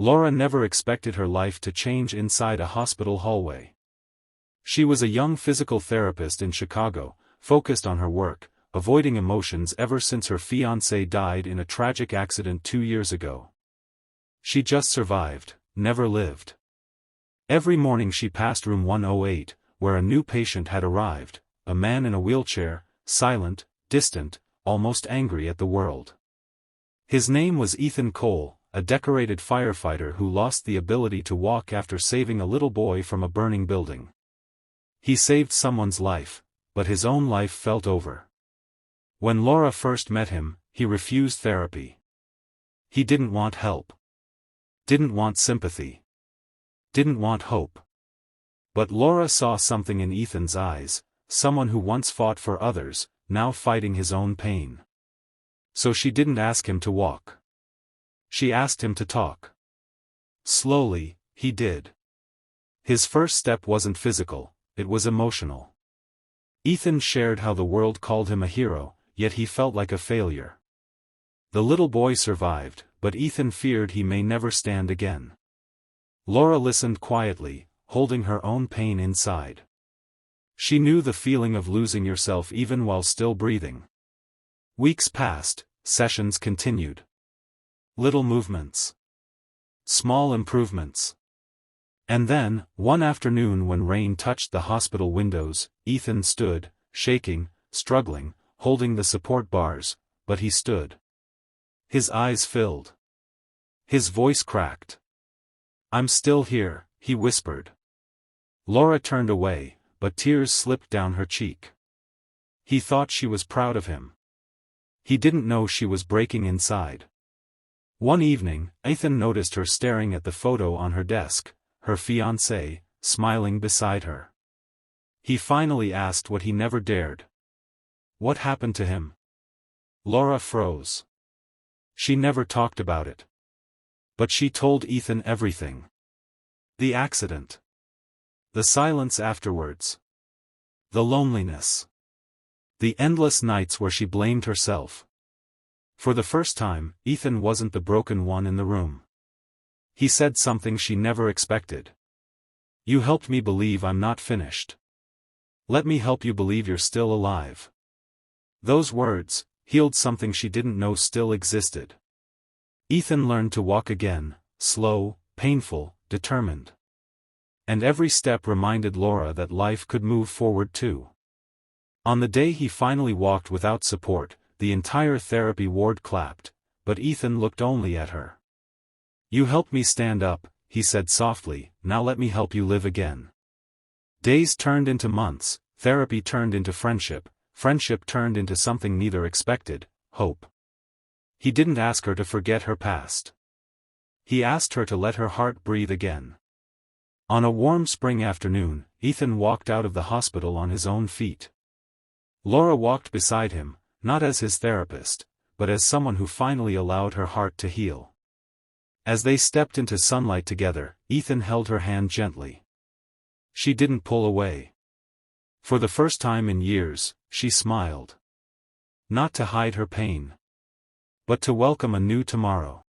Laura never expected her life to change inside a hospital hallway. She was a young physical therapist in Chicago, focused on her work, avoiding emotions ever since her fiancé died in a tragic accident 2 years ago. She just survived, never lived. Every morning she passed room 108, where a new patient had arrived, a man in a wheelchair, silent, distant, almost angry at the world. His name was Ethan Cole, a decorated firefighter who lost the ability to walk after saving a little boy from a burning building. He saved someone's life, but his own life felt over. When Laura first met him, he refused therapy. He didn't want help. Didn't want sympathy. Didn't want hope. But Laura saw something in Ethan's eyes, someone who once fought for others, now fighting his own pain. So she didn't ask him to walk. She asked him to talk. Slowly, he did. His first step wasn't physical, it was emotional. Ethan shared how the world called him a hero, yet he felt like a failure. The little boy survived, but Ethan feared he may never stand again. Laura listened quietly, holding her own pain inside. She knew the feeling of losing yourself even while still breathing. Weeks passed, sessions continued. Little movements. Small improvements. And then, one afternoon when rain touched the hospital windows, Ethan stood, shaking, struggling, holding the support bars, but he stood. His eyes filled. His voice cracked. "I'm still here," he whispered. Laura turned away, but tears slipped down her cheek. He thought she was proud of him. He didn't know she was breaking inside. One evening, Ethan noticed her staring at the photo on her desk, her fiancé, smiling beside her. He finally asked what he never dared. What happened to him? Laura froze. She never talked about it. But she told Ethan everything. The accident. The silence afterwards. The loneliness. The endless nights where she blamed herself. For the first time, Ethan wasn't the broken one in the room. He said something she never expected. "You helped me believe I'm not finished. Let me help you believe you're still alive." Those words healed something she didn't know still existed. Ethan learned to walk again, slow, painful, determined. And every step reminded Laura that life could move forward too. On the day he finally walked without support, the entire therapy ward clapped, but Ethan looked only at her. "You helped me stand up," he said softly, "now let me help you live again." Days turned into months, therapy turned into friendship turned into something neither expected, hope. He didn't ask her to forget her past. He asked her to let her heart breathe again. On a warm spring afternoon, Ethan walked out of the hospital on his own feet. Laura walked beside him, not as his therapist, but as someone who finally allowed her heart to heal. As they stepped into sunlight together, Ethan held her hand gently. She didn't pull away. For the first time in years, she smiled. Not to hide her pain, but to welcome a new tomorrow.